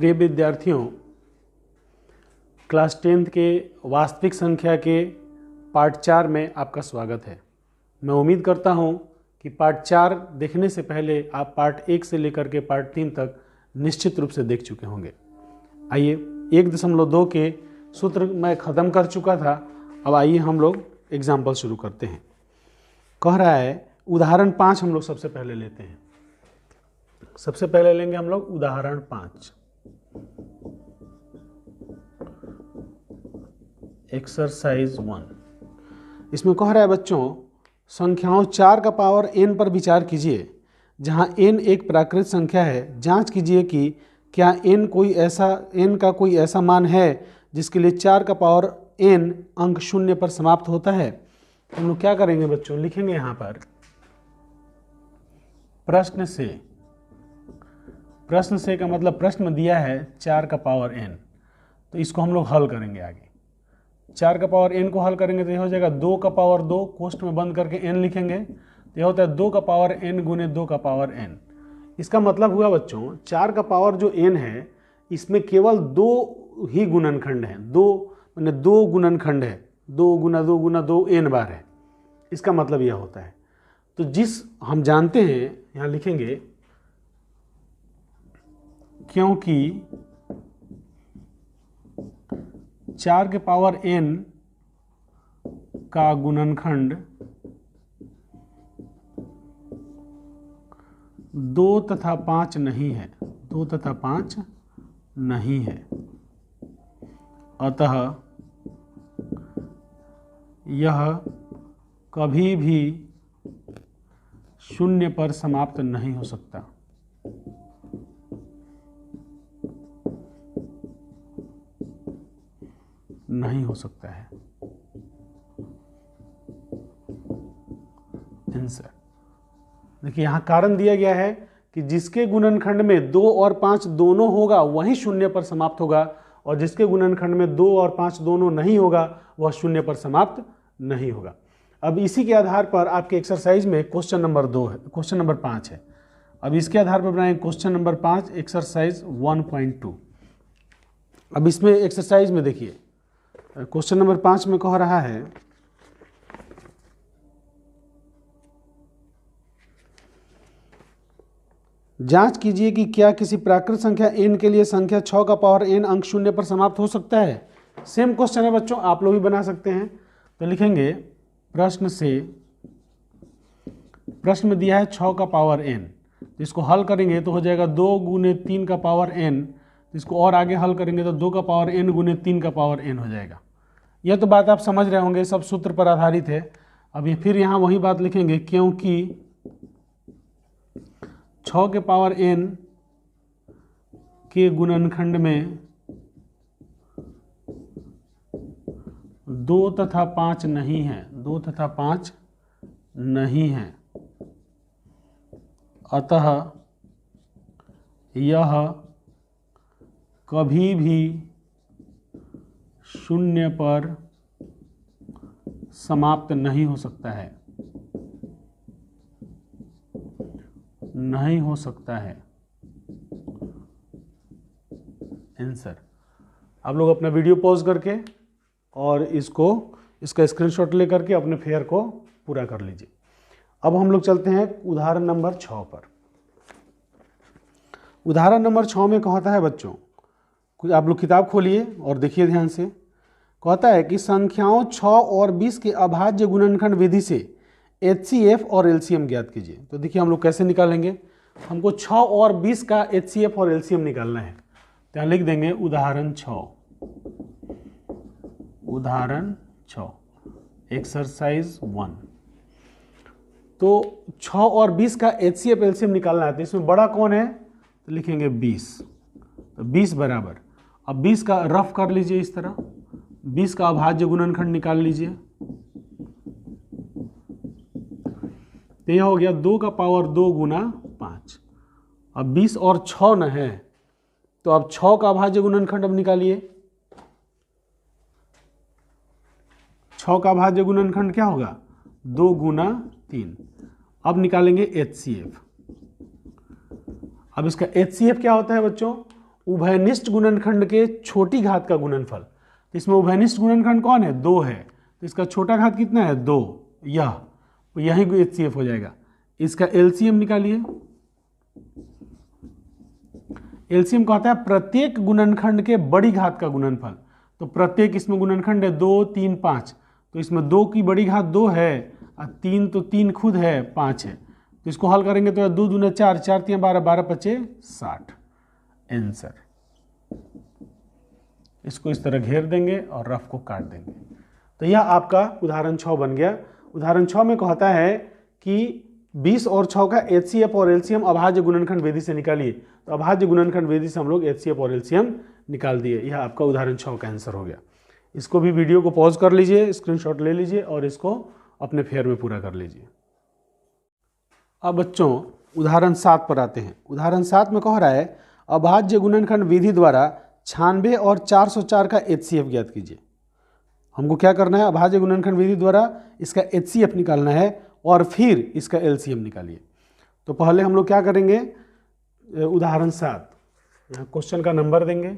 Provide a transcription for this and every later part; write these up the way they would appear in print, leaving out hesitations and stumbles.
प्रिय विद्यार्थियों, class 10th के वास्तविक संख्या के पार्ट 4 में आपका स्वागत है। मैं उम्मीद करता हूं कि पार्ट 4 देखने से पहले आप पार्ट 1 से लेकर के पार्ट 3 तक निश्चित रूप से देख चुके होंगे। आइए 1.2 के सूत्र मैं ख़त्म कर चुका था। अब आइए हम लोग एग्जाम्पल शुरू करते हैं। कह रहा है उदाहरण 5 हम लोग सबसे पहले लेते हैं। सबसे पहले लेंगे हम लोग उदाहरण 5। एक्सरसाइज 1। इसमें कह रहा है बच्चों, संख्याओं 4 का पावर n पर विचार कीजिए जहां n एक प्राकृत संख्या है। जांच कीजिए कि क्या n का कोई ऐसा मान है जिसके लिए 4 का पावर n अंक 0 पर समाप्त होता है। हम लोग क्या करेंगे बच्चों, लिखेंगे यहां पर प्रश्न से का मतलब प्रश्न में दिया है 4 का पावर n, तो इसको हम लोग हल करेंगे। आगे 4 का पावर n को हल करेंगे तो यह हो जाएगा 2 का पावर 2, कोष्ठ में बंद करके n लिखेंगे तो यह होता है 2 का पावर n गुने 2 का पावर n। इसका मतलब हुआ बच्चों 4 का पावर जो n है इसमें केवल 2 ही गुणनखंड हैं। 2 माने 2 गुणनखंड है, 2 गुना 2 गुना 2 n बार है। इसका मतलब यह होता है। तो जिस हम जानते हैं यहाँ लिखेंगे, क्योंकि 4 के पावर n का गुणनखंड 2 तथा 5 नहीं है, 2 तथा 5 नहीं है, अतः यह कभी भी 0 पर समाप्त नहीं हो सकता। नहीं हो सकता है। आंसर देखिए यहां कारण दिया गया है कि जिसके गुणनखंड में 2 और 5 दोनों होगा वही 0 पर समाप्त होगा, और जिसके गुणनखंड में 2 और 5 दोनों नहीं होगा वह 0 पर समाप्त नहीं होगा। अब इसी के आधार पर आपके एक्सरसाइज में क्वेश्चन नंबर 5 है। अब इसके आधार पर बनाएंगे क्वेश्चन नंबर 5 एक्सरसाइज 1.2। अब इसमें एक्सरसाइज में देखिए क्वेश्चन नंबर 5 में कह रहा है जांच कीजिए कि क्या किसी प्राकृत संख्या n के लिए संख्या 6 का पावर n अंक 0 पर समाप्त हो सकता है। सेम क्वेश्चन है बच्चों, आप लोग भी बना सकते हैं। तो लिखेंगे प्रश्न में दिया है 6 का पावर n, तो इसको हल करेंगे तो हो जाएगा 2 गुने 3 का पावर n। इसको और आगे हल करेंगे तो 2 का पावर n गुने 3 का पावर n हो जाएगा। यह तो बात आप समझ रहे होंगे, सब सूत्र पर आधारित है। अब ये फिर यहाँ वही बात लिखेंगे, क्योंकि 6 के पावर n के गुणनखंड में 2 तथा 5 नहीं है, 2 तथा 5 नहीं है, अतः यह कभी भी 0 पर समाप्त नहीं हो सकता है। नहीं हो सकता है। आंसर आप लोग अपना वीडियो पॉज करके और इसका स्क्रीनशॉट लेकर के अपने फेयर को पूरा कर लीजिए। अब हम लोग चलते हैं उदाहरण नंबर 6 पर। उदाहरण नंबर 6 में कहता है बच्चों, कुछ आप लोग किताब खोलिए और देखिए ध्यान से। कहता है कि संख्याओं 6 और 20 के अभाज्य गुणनखंड विधि से HCF और LCM ज्ञात कीजिए। तो देखिए हम लोग कैसे निकालेंगे, हमको 6 और 20 का HCF और LCM निकालना है। तो यहाँ लिख देंगे उदाहरण 6 एक्सरसाइज 1। तो 6 और 20 का HCF LCM निकालना है, तो इसमें बड़ा कौन है, तो लिखेंगे 20। तो 20 बराबर, अब 20 का रफ कर लीजिए इस तरह, 20 का अभाज्य गुणनखंड निकाल लीजिए। तो यह हो गया 2 का पावर 2 गुना 5। अब 20 और 6 न है, तो अब 6 का अभाज्य गुणनखंड अब निकालिए। 6 का अभाज्य गुणनखंड क्या होगा, 2 गुना 3। अब निकालेंगे HCF। अब इसका HCF क्या होता है बच्चों, उभयनिष्ठ गुणनखंड के छोटी घात का गुणनफल। तो इसमें उभयनिष्ठ गुणनखंड कौन है? 2 है, तो इसका छोटा घात कितना है? 2। यही HCF हो जाएगा। इसका LCM निकालिए। LCM कहता है प्रत्येक गुणनखंड के बड़ी घात का गुणनफल। तो प्रत्येक इसमें गुणनखंड है 2, 3, 5, तो इसमें 2 की बड़ी घात 2 है और 3 तो 3 खुद है, 5 है, तो इसको हल करेंगे तो 2 दूना 4, 4 3 12, 12 5 60 आंसर। इसको इस तरह घेर देंगे और रफ को काट देंगे। तो यह आपका उदाहरण 6 बन गया। उदाहरण 6 में कहता है कि 20 और 6 का HCF और LCM अभाज्य गुणनखंड विधि से निकालिए। तो अभाज्य गुणनखंड विधि से हम लोग HCF और LCM निकाल दिए। यह आपका उदाहरण 6 का आंसर हो गया। इसको भी वीडियो को पॉज कर लीजिए, स्क्रीनशॉट ले लीजिए और इसको अपने फेयर में पूरा कर लीजिए। अब बच्चों उदाहरण 7 पर आते हैं। उदाहरण 7 में कह रहा है अभाज्य गुणनखंड विधि द्वारा 96 और 404 का HCF ज्ञात कीजिए। हमको क्या करना है? अभाज्य गुणनखंड विधि द्वारा इसका HCF निकालना है और फिर इसका LCM निकालिए। तो पहले हम लोग क्या करेंगे? उदाहरण 7, यहाँ क्वेश्चन का नंबर देंगे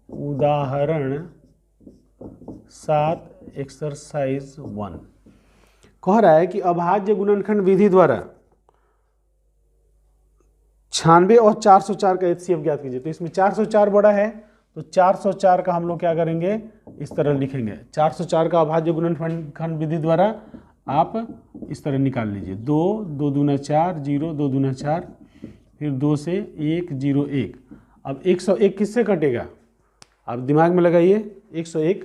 उदाहरण 7 एक्सरसाइज 1। कह रहा है कि अभाज्य गुणनखंड विधि द्वारा 96 और 404 का HCF ज्ञात कीजिए। तो इसमें 404 बड़ा है, तो 404 का हम लोग क्या करेंगे? इस तरह लिखेंगे। 404 का अभाज्य गुणनखंड विधि द्वारा आप इस तरह निकाल लीजिए। 2, 2 दूना 4, 0, 2 दूना 4, फिर 2 से 1, 0, 1। अब 101 किससे कटेगा? आप दिमाग में लगाइए। 101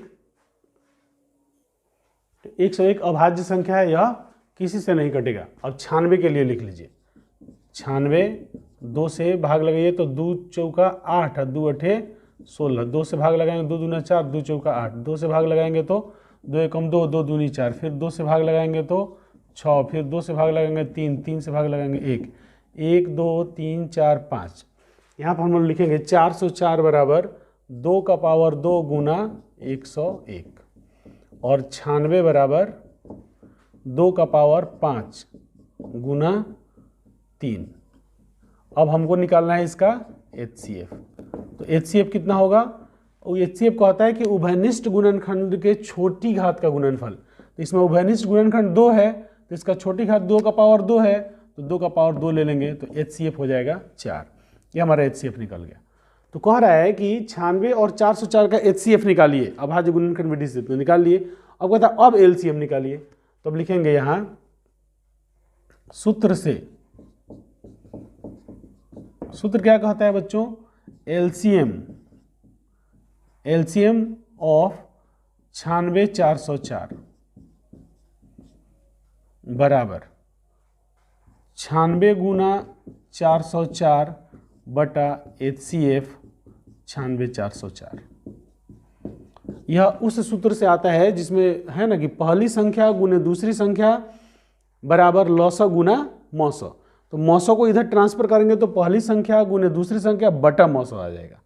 अभाज्य संख्या है, यह किसी से नहीं कटेगा। अब 96 के लिए लिख लीजिए। 96 2 से भाग लगाइए तो 2 चौका 8, 2 अठे 16, 2 से भाग लगाएंगे 2 दूना 4, 2 चौका 8, 2 से भाग लगाएंगे तो 2 एकम 2, 2 दूनी 4, फिर 2 से भाग लगाएंगे तो 6, फिर 2 से भाग लगाएंगे 3, 3 से भाग लगाएंगे 1, 1 2 3 4 5। यहाँ पर हम लोग लिखेंगे 404 बराबर 2 का पावर 2 गुना 101 और 96 बराबर 2 का पावर 5 गुना 3। अब हमको निकालना है इसका HCF। तो HCF कितना होगा? HCF कहता है कि उभयनिष्ठ गुणनखंड के छोटी घात का गुणनफल। तो इसमें उभयनिष्ठ गुणनखंड 2 है, तो इसका छोटी घात 2 का पावर 2 है, तो 2 का पावर 2 ले लेंगे तो HCF हो जाएगा 4। ये हमारा HCF निकल गया। तो कह रहा है कि 96 और 404 का HCF निकालिए। अभाज्य गुणनखंड विधि से तो निकाल लिए। अब कहता है अब LCM निकालिए। तो अब लिखेंगे यहाँ सूत्र से। सूत्र क्या कहता है बच्चों? LCM ऑफ 96 404 बराबर 96 गुना 404 बटा HCF 96 404। यह उस सूत्र से आता है जिसमें है ना कि पहली संख्या गुने दूसरी संख्या बराबर लॉसो गुना मौसो। तो मौसो को इधर ट्रांसफर करेंगे तो पहली संख्या गुने दूसरी संख्या बटा मौसो आ जाएगा।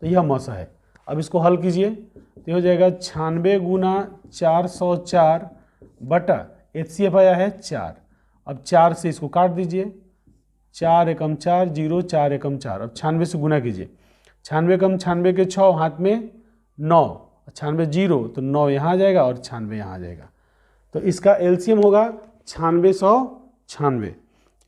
तो यह मौसो है। अब इसको हल कीजिए तो हो जाएगा 96 गुना 404 बटा HCF आया है 4। अब 4 से इसको काट दीजिए। 4 एकम 4, 0, 4 एकम 4। अब 96 से गुना कीजिए। 96 कम 96 के 6 हाथ में 9, 96 0 तो 9 यहाँ आ जाएगा और 96 यहाँ आ जाएगा। तो इसका LCM होगा 96 100 96।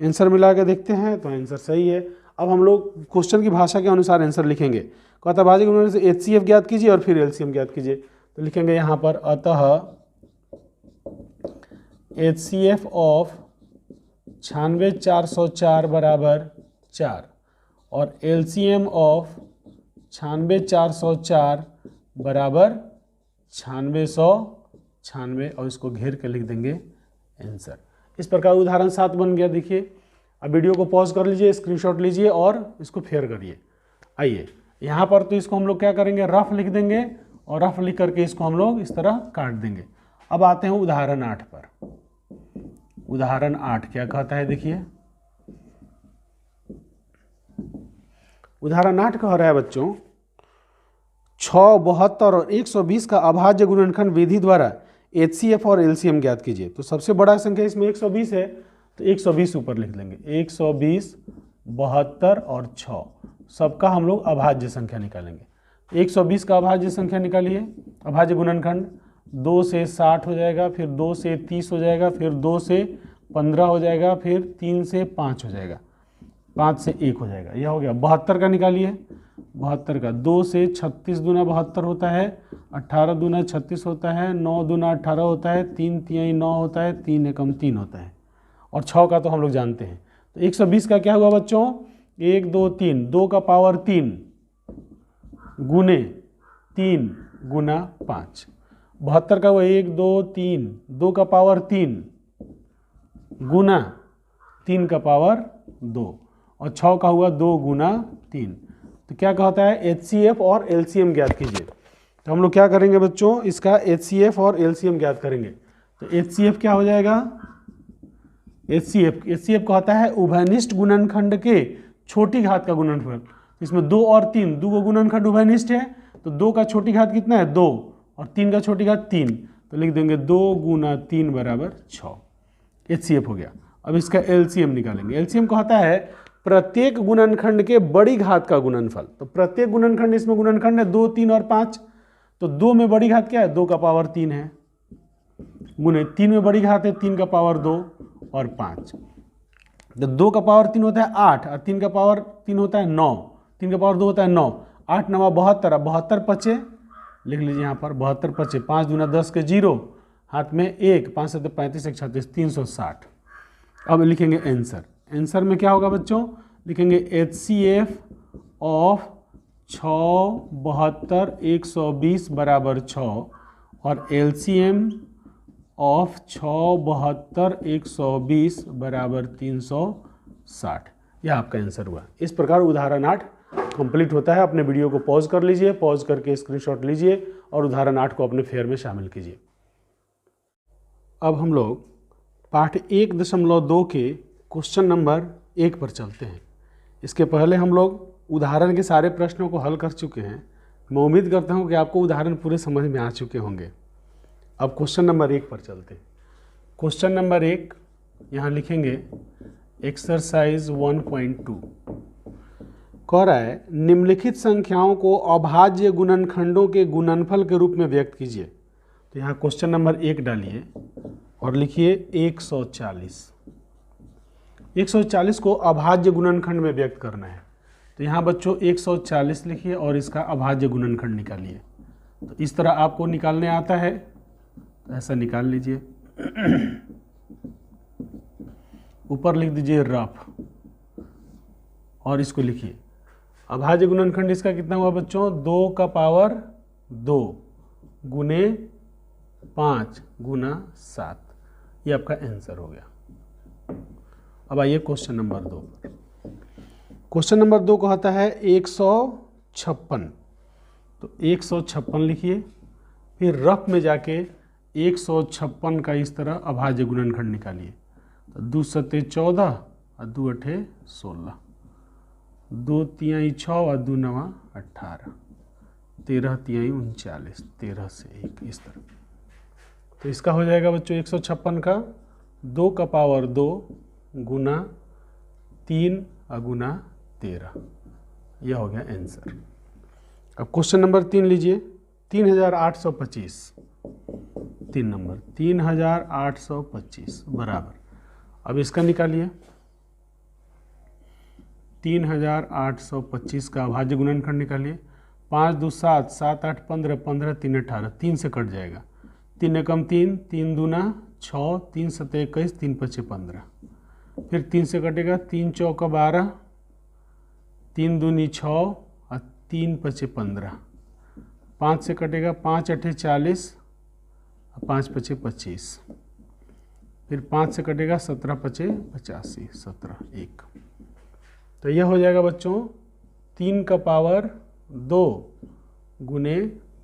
आंसर मिला के देखते हैं तो आंसर सही है। अब हम लोग क्वेश्चन की भाषा के अनुसार आंसर लिखेंगे। कहता भाज्य गुणनखंड से HCF ज्ञात कीजिए और फिर LCM ज्ञात कीजिए। तो लिखेंगे यहाँ पर अतः HCF ऑफ 96 404 बराबर 4 और LCM ऑफ 96 404 बराबर 96 196 और इसको घेर के लिख देंगे आंसर। इस प्रकार उदाहरण 7 बन गया। देखिए अब वीडियो को पॉज कर लीजिए, स्क्रीनशॉट लीजिए और इसको फेयर करिए। आइए यहाँ पर तो इसको हम लोग क्या करेंगे? रफ लिख देंगे और रफ लिख करके इसको हम लोग इस तरह काट देंगे। अब आते हैं उदाहरण 8 पर। उदाहरण 8 क्या कहता है? देखिए उदाहरण 8 कह रहा है बच्चों 6, 72 और 120 का अभाज्य गुणनखंड विधि द्वारा HCF और LCM ज्ञात कीजिए। तो सबसे बड़ा संख्या इसमें 120 है तो 120 ऊपर लिख लेंगे। 120, 72 और 6 सबका हम लोग अभाज्य संख्या निकालेंगे। 120 का अभाज्य संख्या निकालिए, अभाज्य गुणनखंड 2 से 60 हो जाएगा, फिर 2 से 30 हो जाएगा, फिर 2 से 15 हो जाएगा, फिर 3 से 5 हो जाएगा, 5 से 1 हो जाएगा। यह हो गया। 72 का निकालिए, 72 का 2 से 36 दूना 72 होता है, 18 दूना 36 होता है, 9 दूना 18 होता है, 3 तिहाई 9 होता है, 3 एकम 3 होता है, और 6 का तो हम लोग जानते हैं। तो 120 का क्या हुआ बच्चों, 1 2 3, 2 का पावर 3 गुने 3 गुना 5। 72 का हुआ 1 2 3, 2 का पावर 3 गुना 3 का पावर 2, और 6 का हुआ 2 गुना 3। तो क्या कहता है, HCF और LCM ज्ञात कीजिए। तो हम लोग क्या करेंगे बच्चों, इसका HCF और LCM ज्ञात करेंगे। तो HCF क्या हो जाएगा, HCF कहता है उभयनिष्ठ गुणनखंड के छोटी घात का गुणनफल। इसमें 2 और 3, 2 का गुणनखंड उभयनिष्ठ है, तो 2 का छोटी घात कितना है 2, और 3 का छोटी घात 3, तो लिख देंगे 2 गुना 3 बराबर 6। HCF हो गया। अब इसका LCM निकालेंगे। LCM कहता है प्रत्येक गुणनखंड के बड़ी घात का गुणनफल। तो प्रत्येक गुणनखंड, इसमें गुणनखंड है 2 3 और 5, तो 2 में बड़ी घात क्या है, 2 का पावर 3 है, गुने 3 में बड़ी घात है 3 का पावर 2 और 5। तो 2 का पावर 3 होता है 8, और 3 का पावर 3 होता है 9, 3 का पावर 2 होता है 9, 8 9 72, 72 पचे, लिख लीजिए यहाँ पर 72 पचे, 5 दूना 10 के 0, हाथ में 1, 5 7 35 1 36, 360। अब लिखेंगे आंसर। आंसर में क्या होगा बच्चों, लिखेंगे HCF ऑफ 6 72 120 बराबर 6, और LCM ऑफ 6 72 120 बराबर 360। यह आपका आंसर हुआ। इस प्रकार उदाहरण 8 कंप्लीट होता है। अपने वीडियो को पॉज कर लीजिए, पॉज करके स्क्रीनशॉट लीजिए और उदाहरण 8 को अपने फेयर में शामिल कीजिए। अब हम लोग पाठ 1.2 के क्वेश्चन नंबर 1 पर चलते हैं। इसके पहले हम लोग उदाहरण के सारे प्रश्नों को हल कर चुके हैं। मैं उम्मीद करता हूं कि आपको उदाहरण पूरे समझ में आ चुके होंगे। अब क्वेश्चन नंबर 1 पर चलते हैं। क्वेश्चन नंबर 1 यहाँ लिखेंगे एक्सरसाइज 1.2। कह रहा है निम्नलिखित संख्याओं को अभाज्य गुणनखंडों के गुणनफल के रूप में व्यक्त कीजिए। तो यहाँ क्वेश्चन नंबर 1 डालिए और लिखिए 140। 140 को अभाज्य गुणनखंड में व्यक्त करना है। तो यहाँ बच्चों 140 लिखिए और इसका अभाज्य गुणनखंड निकालिए। तो इस तरह आपको निकालने आता है, तो ऐसा निकाल लीजिए। ऊपर लिख दीजिए रफ, और इसको लिखिए। अभाज्य गुणनखंड इसका कितना हुआ बच्चों, 2 का पावर 2 गुने 5 गुना 7। ये आपका आंसर हो गया। अब आइए क्वेश्चन नंबर 2 पर। क्वेश्चन नंबर 2 कहता है 156। तो 156 लिखिए, फिर रफ में जाके 156 का इस तरह अभाज्य गुणनखंड निकालिए। तो 2 सत्ते 14 और 2 अठे 16, 2 तिहाई 6 और 2 नवा 18, 13 तिहाई 39, 13 से 1 इस तरह। तो इसका हो जाएगा बच्चों 156 का 2 का पावर 2 गुना 3 गुना 13। यह हो गया आंसर। अब क्वेश्चन नंबर 3 लीजिए। 3825, 3 नंबर 3825 बराबर, अब इसका निकालिए। 3825 का अभाज्य गुणनखंड निकालिए। 5 2 7, 7 8 15, 15 3 18, 3 से कट जाएगा। 3 एकम 3, 3 दूना 6, 3 सत्ते 21, 3 पचे 15, फिर 3 से कटेगा। 3 चौका 12, 3 दूनी 6 और 3 पचे 15, 5 से कटेगा। 5 अठे 40 और 5 पचे 25, फिर 5 से कटेगा। 17 पचे 85, 17 1। तो यह हो जाएगा बच्चों 3 का पावर 2 गुने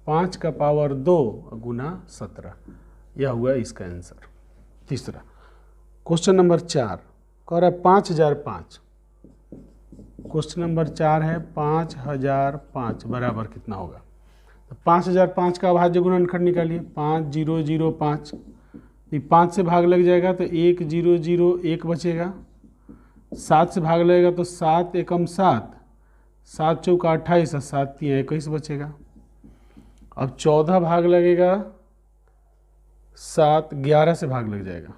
5 का पावर 2 गुना 17। यह हुआ इसका आंसर। तीसरा क्वेश्चन नंबर 4 कह रहा है 5005। क्वेश्चन नंबर 4 है 5005 बराबर कितना होगा। तो 5005 का अभाज्य गुणनखंड निकालिए। 5005, 5 से भाग लग जाएगा तो 1001 बचेगा। 7 से भाग लगेगा तो 7 एकम 7, 7 चौका 28 और 7 3 21 बचेगा। अब 14 भाग लगेगा 7, 11 से भाग लग जाएगा,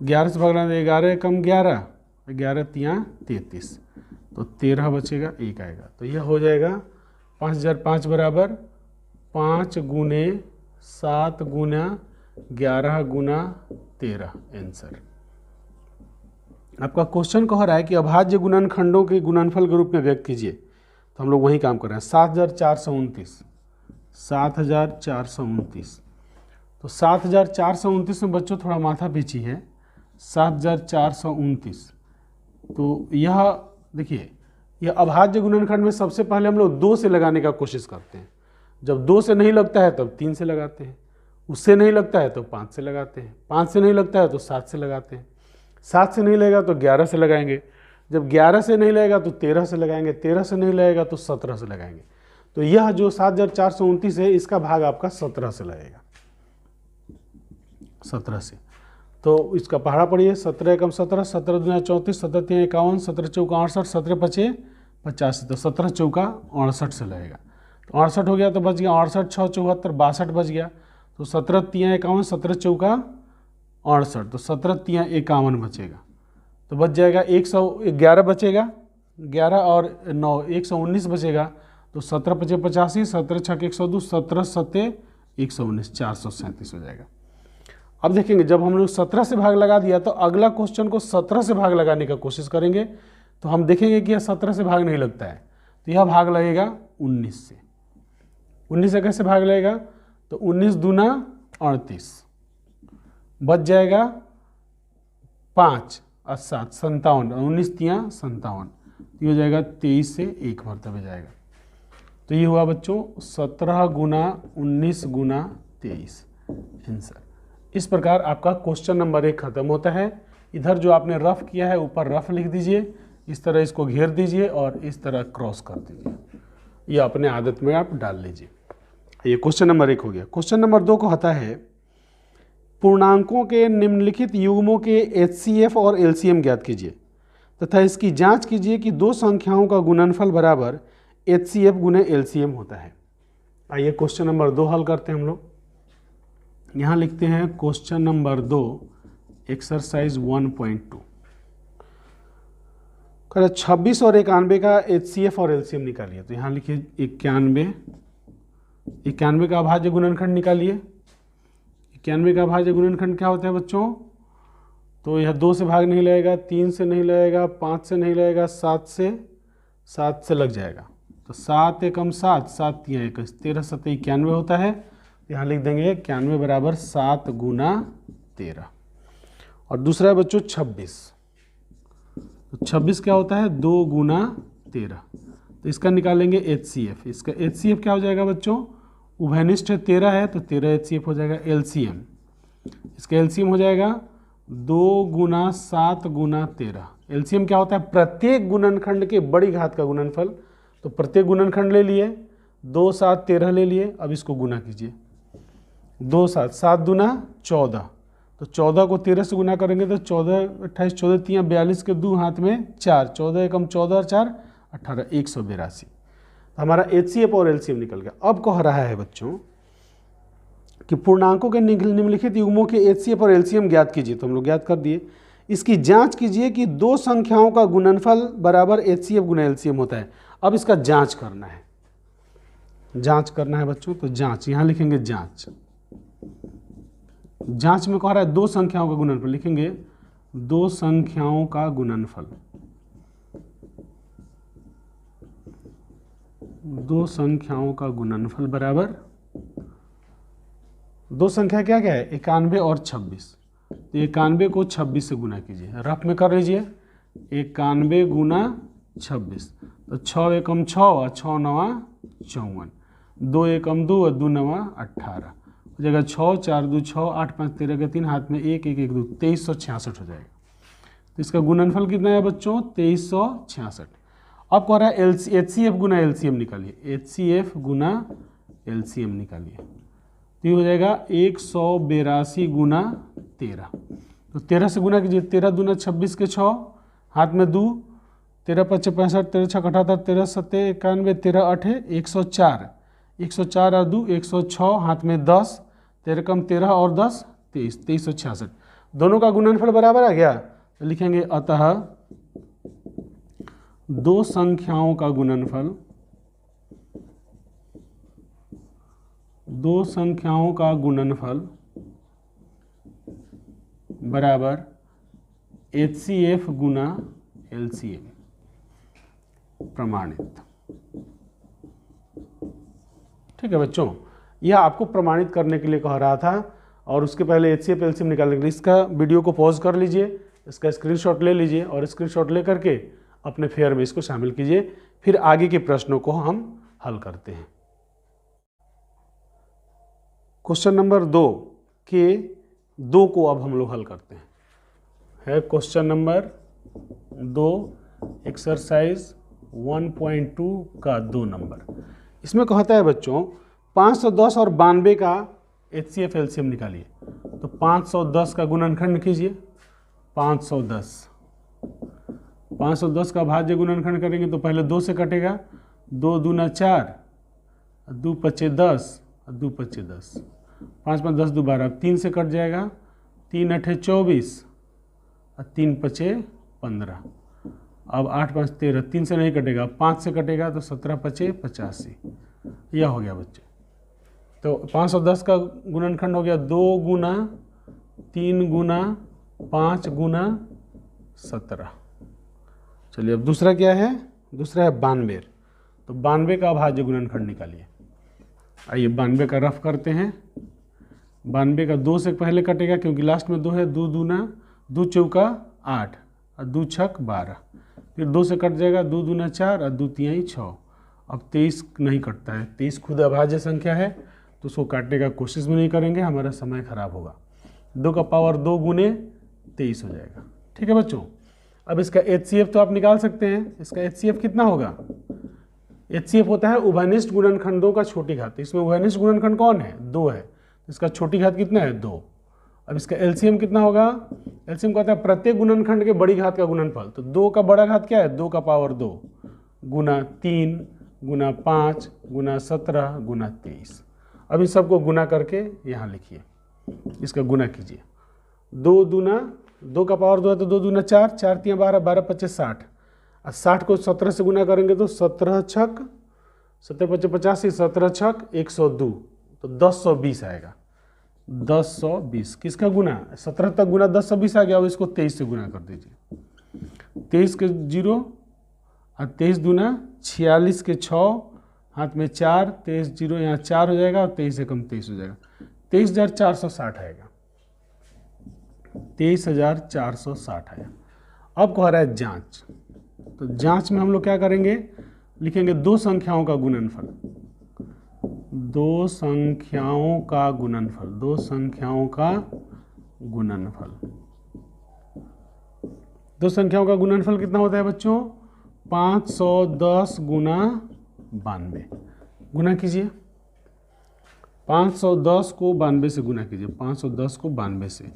11 से भाग लगेगा 11 एकम 11, 11 3 33, तो 13 बचेगा, 1 आएगा। तो यह हो जाएगा 5005 बराबर 5 गुने 7 गुना 11 गुना 13 आंसर। आपका क्वेश्चन कह रहा है कि अभाज्य गुणनखंडों के गुणनफल के रूप में व्यक्त कीजिए, तो हम लोग वही काम कर रहे हैं। 7429, 7429, तो 7429 में बच्चों थोड़ा माथा पीछी है। 7429, तो यह देखिए, यह अभाज्य गुणनखंड में सबसे पहले हम लोग 2 से लगाने का कोशिश करते हैं। जब 2 से नहीं लगता है तब 3 से लगाते हैं, उससे नहीं लगता है तो 5 से लगाते हैं, 5 से नहीं लगता है तो 7 से लगाते हैं, 7 से नहीं लगेगा तो 11 से लगाएंगे, जब 11 से नहीं लगेगा तो 13 से लगाएंगे, 13 से नहीं लगेगा तो 17 से लगाएंगे। तो यह जो 7429 है इसका भाग आपका 17 से लगेगा, 17 से। तो इसका पहाड़ा पढ़िए, 17 एकम 17, 17 दूना 34, 17 3 51, 17 चौका 68, 17 पचे 85, तो 17 चौका 68 से लगेगा। तो 68 हो गया तो बच गया 68, 6 74 62 बच गया। तो 17 3 51, 17 चौका 68, तो 17 3 51 बचेगा, तो बच जाएगा 111 बचेगा, 11 और 9 119 बचेगा। तो 17 पचे 85, 17 छक 102, 17 सत्ते 119, 437 हो जाएगा। अब देखेंगे जब हम लोग 17 से भाग लगा दिया तो अगला क्वेश्चन को 17 से भाग लगाने का कोशिश करेंगे, तो हम देखेंगे कि यह 17 से भाग नहीं लगता है, तो यह भाग लगेगा 19 से। 19 से कैसे भाग लगेगा? तो 19 दूना 38, बच जाएगा 5 और 7 57, 19 3 57, ये हो जाएगा 23 से 1 मरतबे जाएगा। तो ये हुआ बच्चों 17 गुना 19 गुना 23 आंसर। इस प्रकार आपका क्वेश्चन नंबर 1 खत्म होता है। इधर जो आपने रफ किया है ऊपर रफ लिख दीजिए, इस तरह इसको घेर दीजिए और इस तरह क्रॉस कर दीजिए, ये अपने आदत में आप डाल लीजिए। ये क्वेश्चन नंबर 1 हो गया। क्वेश्चन नंबर 2 को आता है पूर्णांकों के निम्नलिखित युग्मों के HCF और LCM ज्ञात कीजिए तथा इसकी जांच कीजिए कि 2 संख्याओं का गुणनफल बराबर HCF गुने LCM होता है। आइए क्वेश्चन नंबर 2 हल करते हैं हम लोग। यहाँ लिखते हैं क्वेश्चन नंबर 2 एक्सरसाइज 1.2। 26 और 91 का HCF और LCM निकालिए। तो यहाँ लिखिए 91 का अभाज्य गुणनखंड निकालिए। 91 का अभाज्य गुणनखंड क्या होता है बच्चों? तो यह 2 से भाग नहीं लगेगा, 3 से नहीं लगेगा, 5 से नहीं लगेगा, 7 से लग जाएगा। तो 7 एकम 7, 7 3 21, 13 7 91 होता है। यहाँ लिख देंगे 91 बराबर 7 गुना 13। और दूसरा है बच्चों 26। तो 26 क्या होता है? 2 गुना 13। तो इसका निकालेंगे HCF। इसका HCF क्या हो जाएगा बच्चों? उभयनिष्ठ 13 है तो 13 HCF हो जाएगा। LCM, इसका LCM हो जाएगा 2 गुना 7 गुना 13। LCM क्या होता है? प्रत्येक गुणनखंड के बड़ी घात का गुणनफल। तो प्रत्येक गुणनखंड ले लिए, 2 7 13 ले लिए। अब इसको गुना कीजिए, 2 7 7 दूना 14, तो 14 को 13 से गुना करेंगे तो 14 28 14 3 42 के 2 हाथ में 4, 14 एकम 14 और 4 18, 182। तो हमारा HCF और LCM निकल गया। अब कह रहा है बच्चों कि पूर्णांकों के निम्नलिखित युग्मों के HCF और LCM ज्ञात कीजिए। तो हम लोग ज्ञात कर दिए। इसकी जांच कीजिए कि 2 संख्याओं का गुणनफल बराबर HCF गुना LCM होता है। अब इसका जांच करना है, जांच करना है बच्चों। तो जांच यहाँ लिखेंगे, जांच। जांच में कह रहा है 2 संख्याओं का गुणनफल, लिखेंगे 2 संख्याओं का गुणनफल। 2 संख्याओं का गुणनफल बराबर, 2 संख्या क्या क्या है? 91 और 26। तो 91 को 26 से गुना कीजिए, रफ में कर लीजिए। 91 गुना 26, तो 6 एकम 6 और 6 9 54, 2 एकम 2 और 2 9 18 हो जाएगा। 6 4 2 6, 8 5 13 के 3 हाथ में 1 1 1 2, 2366 हो जाएगा। तो इसका गुणनफल कितना है बच्चों? 2366। अब कह रहा है HCF गुना LCM निकालिए। HCF गुना LCM निकालिए, तो ये हो जाएगा 182 गुना 13। तो 13 से गुना कीजिए, 13 दूना 26 के 6 हाथ में 2, 13 5 65, 13 6 78, 13 7 91, 13 8 104, 104 और 2 106, हाथ में 10, 13 कम 13 और 10 23, 2366। दोनों का गुणनफल बराबर आ गया, तो लिखेंगे अतः दो संख्याओं का गुणनफल, दो संख्याओं का गुणनफल बराबर HCF गुना LCM प्रमाणित। ठीक है बच्चों, यह आपको प्रमाणित करने के लिए कह रहा था, और उसके पहले HCF LCM निकालने के लिए इसका वीडियो को पॉज कर लीजिए, इसका स्क्रीनशॉट ले लीजिए और स्क्रीनशॉट ले करके अपने फेयर में इसको शामिल कीजिए। फिर आगे के प्रश्नों को हम हल करते हैं। क्वेश्चन नंबर 2 के 2 को अब हम लोग हल करते हैं। है क्वेश्चन नंबर 2 एक्सरसाइज 1.2 का 2 नंबर। इसमें कहता है बच्चों 510 और 92 का HCF LCM निकालिए। तो 510 का गुणनखंड कीजिए, 510 का भाज्य गुणनखंड करेंगे तो पहले 2 से कटेगा, 2 दूना 4, 2 पचे 10, 2 पचे 10, 5 5 10 2 12, 3 से कट जाएगा, 3 अठे 24 और 3 पचे 15। अब 8 5 13, 3 से नहीं कटेगा, 5 से कटेगा तो 17 पचे 85। यह हो गया बच्चे। तो 510 का गुणनखंड हो गया 2 गुना 3 गुना 5 गुना 17। चलिए अब दूसरा क्या है, दूसरा है 92। तो 92 का अभाज्य गुणनखंड निकालिए। आइए 92 का रफ करते हैं। 92 का 2 से पहले कटेगा क्योंकि लास्ट में 2 है, 2 दूना 2 चौका 8 और 2 छक 12, फिर 2 से कट जाएगा, 2 दूना 4 और 2 तिहाई 6। अब 23 नहीं कटता है, 23 खुद अभाज्य संख्या है तो उसको काटने का कोशिश भी नहीं करेंगे, हमारा समय खराब होगा। 2 का पावर 2 गुने 23 हो जाएगा। ठीक है बच्चों, अब इसका HCF तो आप निकाल सकते हैं। इसका HCF कितना होगा, HCF होता है उभयनिष्ठ गुणनखंडों का छोटी घात। इसमें उभयनिष्ठ गुणनखंड कौन है, 2 है, इसका छोटी घात कितना है, 2। अब इसका LCM कितना होगा, LCM कहता है प्रत्येक गुणनखंड के बड़ी घात का गुणनफल। तो 2 का बड़ा घात क्या है, 2 का पावर 2 गुना 3 गुना 5 गुना 17 गुना 23। अब इन सबको गुना करके यहाँ लिखिए, इसका गुना कीजिए। 2 दूना 2 का पावर 2 है तो 2 दूना 4, 4 तिया 12, 12 पच्चे 60 और 60 को 17 से गुना करेंगे तो 17 छक 17 पच्चे 85, 17 छक 102, तो 1020 आएगा। 1020 किसका गुना, 17 तक गुना 1020 आ गया। अब इसको 23 से गुना कर दीजिए। 23 के 0 और 23 दूना 46 के 6, हाथ में 4, 23 0 यहाँ 4 हो जाएगा और 23 से कम 23 हो जाएगा, 23,460 आएगा। 23,460 आया। अब कह रहा है जांच। तो जांच में हम लोग क्या करेंगे, लिखेंगे दो संख्याओं का गुणनफल, दो संख्याओं का गुणनफल, दो संख्याओं का गुणनफल। दो संख्याओं का गुणनफल कितना होता है बच्चों, 510 गुना 92। गुना कीजिए, 510 को 92 से गुना कीजिए, 510 को 92 से।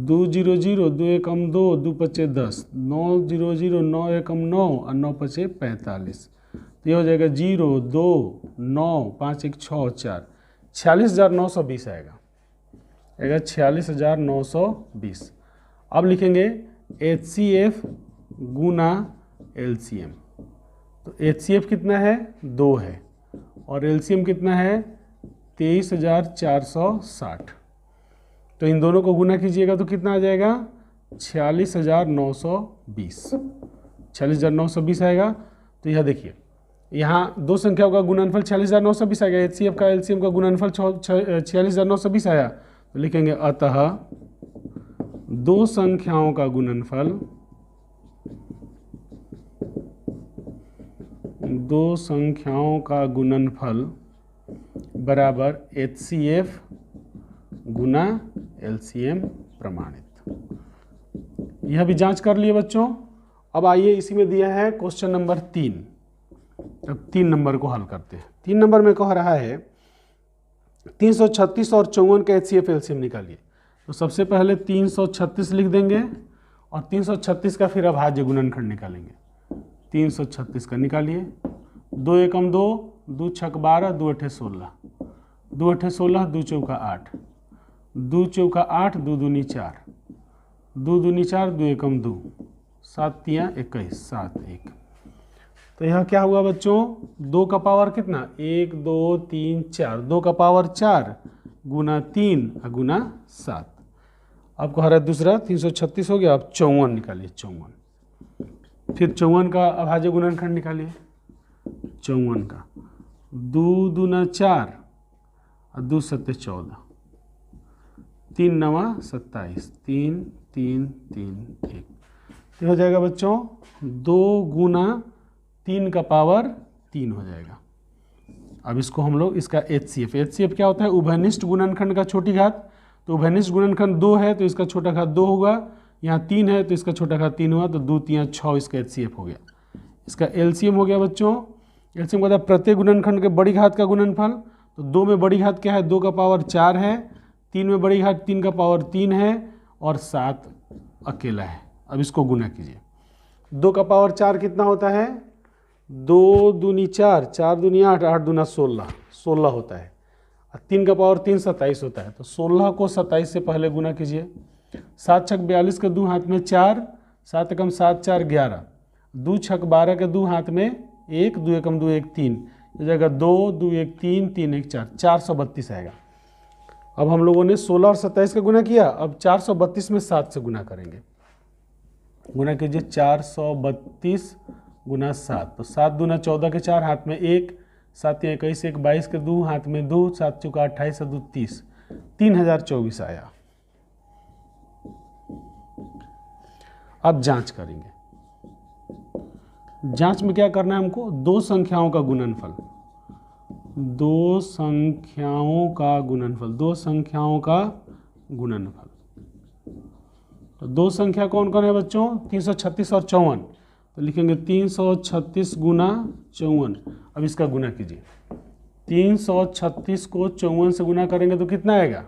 2 0 0, 2 एकम 2, 2 पचे 10, 9 0 0, 9 एकम 9 और 9 पचे 45। तो ये हो जाएगा 0 2 9 5 1 6 4, 46,920 आएगा, 46,920। अब लिखेंगे HCF गुना LCM। तो HCF कितना है, 2 है, और LCM कितना है, 23,460। तो इन दोनों को गुना कीजिएगा तो कितना आ जाएगा, 46,920। 46,920 आएगा। तो यह देखिए, यहाँ दो संख्याओं का गुणनफल 46,920 आएगा, HCF का LCM का गुणनफल 46,920 आया। तो लिखेंगे अतः दो संख्याओं का गुणनफल, दो संख्याओं का गुणनफल बराबर HCF गुना LCM प्रमाणित। यह भी जांच कर लिए बच्चों। अब आइए, इसी में दिया है क्वेश्चन नंबर 3। अब 3 नंबर को हल करते हैं। 3 नंबर में कह रहा है 336 और 54 का HCF LCM निकालिए। तो सबसे पहले 336 लिख देंगे और 336 का फिर अभाज्य गुणनखंड निकालेंगे। 336 का निकालिए। 2 एकम 2, 2 छक 12, 2 अठे 16, 2 अठे 16, 2 चौका 8, 2 चौका 8, 2 दूनी 4, 2 दूनी 4, 2 एकम 2, 7 तियाँ 21, 7 1। तो यह क्या हुआ बच्चों, 2 का पावर कितना, 1 2 3 4, 2 का पावर 4 गुना 3 गुना 7। आपको हरा दूसरा 336 हो गया। अब 54 निकालिए, 54। फिर 54 का अभाज्य गुणनखंड निकालिए। 54 का 2 दूना 4 और 2 सत्ते 14, 3 नवा 27, 3 3 3 1। तो हो जाएगा बच्चों 2 गुना 3 का पावर 3 हो जाएगा। अब इसको हम लोग इसका HCF क्या होता है, उभयनिष्ठ गुणनखंड का छोटी घात। तो उभयनिष्ठ गुणनखंड 2 है तो इसका छोटा घात 2 होगा, यहाँ 3 है तो इसका छोटा घात 3 हुआ, तो 2 3 6 इसका HCF हो गया। इसका LCM हो गया बच्चों। LCM कहता है प्रत्येक गुणनखंड के बड़ी घात का गुणनफल। तो 2 में बड़ी घात क्या है, 2 का पावर 4 है, 3 में बड़ी घात 3 का पावर 3 है और 7 अकेला है। अब इसको गुना कीजिए। 2 का पावर 4 कितना होता है, 2 दूनी 4, 4 दूनी 8, 8 दूना 16, 16 होता है। 3 का पावर 3 27 होता है। तो 16 को 27 से पहले गुना कीजिए। 7 छक 42 के 2 हाथ में 4, 7 एकम 7 4 11, 2 छक 12 के 2 हाथ में 1, 2 एकम 2 1 3, हो जाएगा 2 2 1 3 3 1 4, 432 आएगा। अब हम लोगों ने 16 और 27 का गुना किया, अब 432 में 7 से गुना करेंगे। गुना कीजिए 432 गुना 7, तो 7 दूना 14 के 4 हाथ में 1, 7 21 1 22 के 2 हाथ में 2, 7 चौका 28 2 30, 3024 आया। अब जांच करेंगे। जांच में क्या करना है हमको, 2 संख्याओं का गुणनफल, 2 संख्याओं का गुणनफल, 2 संख्याओं का गुणनफल। तो 2 संख्या कौन कौन है बच्चों, 336 और 54। तो लिखेंगे 336 गुना 54। अब इसका गुना कीजिए। 336 को 54 से गुना करेंगे तो कितना आएगा,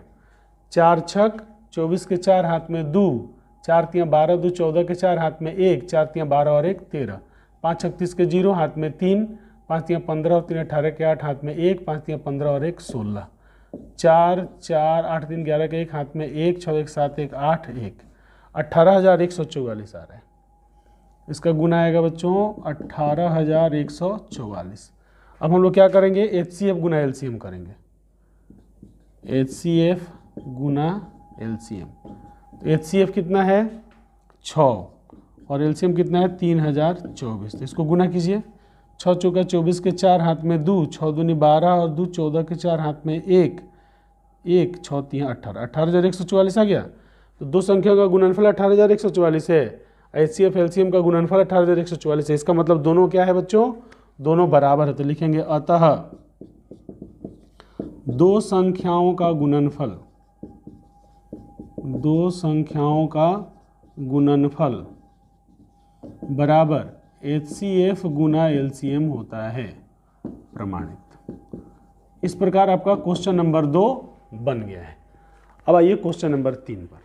4 छक 24 के 4 हाथ में 2, 4 तियाँ 12, 2 14 के 4 हाथ में 1, 4 तियाँ 12 और 1 13, 5 छक 30 के 0 हाथ में 3, 5 तियाँ 15 और 3 18 के 8 हाथ में 1, 5 तियाँ 15 और 1 16, 4 4 8 3 11 के 1 हाथ में 1, 6 1 7 1 8 1, 18,144 आ रहा है। इसका गुना आएगा बच्चों 18,144। अब हम लोग क्या करेंगे, HCF गुना LCM करेंगे। HCF गुना LCM, तो HCF कितना है 6 और LCM कितना है 3024। तो इसको गुना कीजिए। 6 चौका 24 के 4 हाथ में 2, 6 दूनी 12 और 2 14 के 4 हाथ में 1, 1 6 3 18, 18,144 आ गया। तो 2 संख्याओं का गुणनफल 18,144 है। HCF LCM का गुणनफल 18,144 है। इसका मतलब दोनों क्या है बच्चों, दोनों बराबर है। तो लिखेंगे अतः 2 संख्याओं का गुणनफल, 2 संख्याओं का गुणनफल बराबर HCF गुना LCM होता है, प्रमाणित। इस प्रकार आपका क्वेश्चन नंबर 2 बन गया है। अब आइए क्वेश्चन नंबर 3 पर।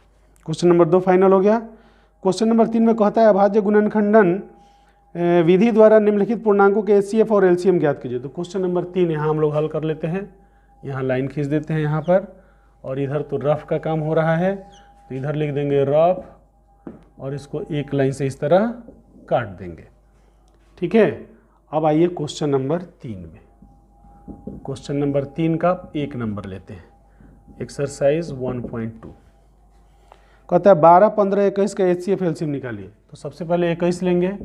क्वेश्चन नंबर 2 फाइनल हो गया। क्वेश्चन नंबर 3 में कहता है अभाज्य गुणनखंडन विधि द्वारा निम्नलिखित पूर्णांकों के HCF और LCM ज्ञात कीजिए। तो क्वेश्चन नंबर 3 यहाँ हम लोग हल कर लेते हैं। यहाँ लाइन खींच देते हैं यहाँ पर, और इधर तो रफ का काम हो रहा है तो इधर लिख देंगे रफ, और इसको एक लाइन से इस तरह काट देंगे। ठीक है। अब आइए क्वेश्चन नंबर 3 में। क्वेश्चन नंबर 3 का 1 नंबर लेते हैं, एक्सरसाइज 1.2। कहता है 12 15 21 का HCF LCM निकालिए। तो सबसे पहले 21 लेंगे।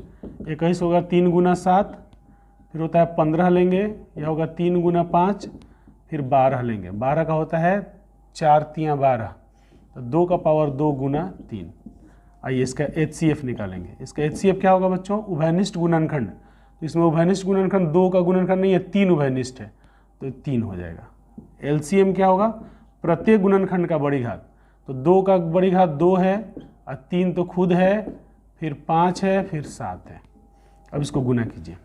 21 होगा 3 गुना 7, फिर होता है 15 लेंगे, यह होगा 3 गुना 5, फिर 12 लेंगे। 12 का होता है 4 तियाँ 12, तो 2 का पावर 2 गुना 3। आइए इसका HCF निकालेंगे। इसका HCF क्या होगा बच्चों, उभयनिष्ठ गुणनखंड। तो इसमें उभयनिष्ठ गुणनखंड 2 का गुणनखंड नहीं है, 3 उभयनिष्ठ है, तो 3 हो जाएगा। LCM क्या होगा, प्रत्येक गुणनखंड का बड़ी घात। तो 2 का बड़ी घात 2 है और 3 तो खुद है, फिर 5 है, फिर 7 है। अब इसको गुना कीजिए।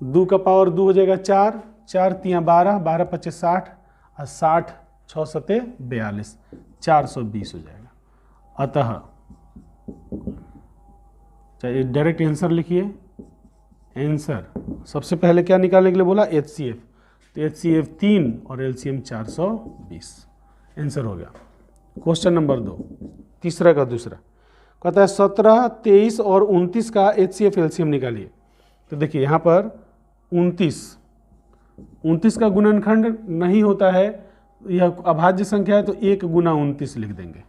2 का पावर 2 हो जाएगा 4, 4 तियाँ 12, 12 पच्चे 60 और 60 6 सते 42, 420 हो जाएगा। अतः चाहे डायरेक्ट आंसर लिखिए। आंसर सबसे पहले क्या निकालने के लिए बोला, HCF, तो HCF 3 और LCM 420, आंसर हो गया। क्वेश्चन नंबर 2, तीसरा का दूसरा कहता है 17, 23 और 29 का HCF LCM निकालिए। तो देखिए यहाँ पर 29 का गुणनखंड नहीं होता है, यह अभाज्य संख्या है तो 1 गुना 29 लिख देंगे।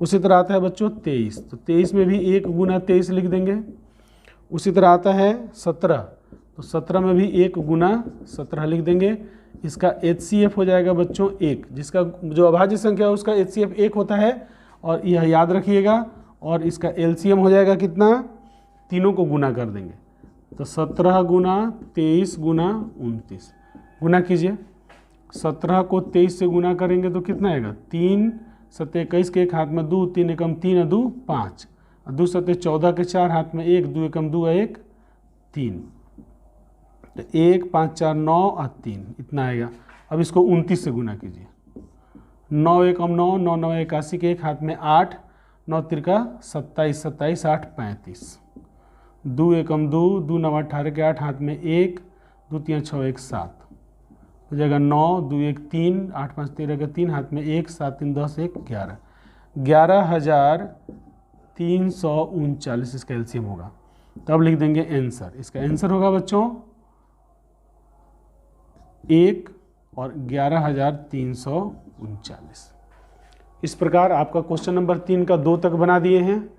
उसी तरह आता है बच्चों 23, तो 23 में भी 1 गुना 23 लिख देंगे। उसी तरह आता है 17, तो 17 में भी 1 गुना 17 लिख देंगे। इसका HCF हो जाएगा बच्चों 1, जिसका जो अभाज्य संख्या है उसका HCF 1 होता है, और यह याद रखिएगा। और इसका LCM हो जाएगा कितना, तीनों को गुना कर देंगे, तो 17 गुना 23 गुना 29, गुना कीजिए। 17 को 23 से गुना करेंगे तो कितना आएगा, 3 7 21 के एक हाथ में 2, 3 एकम 3 2 5, 2 7 14 के 4 हाथ में 1, 2 एकम 2 1 3, तो 1 5 4 9 और 3, इतना आएगा। अब इसको 29 से गुना कीजिए। 9 एकम 9, 9 9 81 के एक हाथ में 8, 9 तिरका 27 27 8 35, 2 एकम 2, 2 9 18 के 8 हाथ में 1, 2 3 6 1 7, हो जाएगा 9, 2 1 3, 8 5 13 के 3 हाथ में 1, 7 3 10 1 11, 11,339 इसका LCM होगा। तब लिख देंगे आंसर। इसका आंसर होगा बच्चों 1 और 11,339। इस प्रकार आपका क्वेश्चन नंबर 3 का 2 तक बना दिए हैं।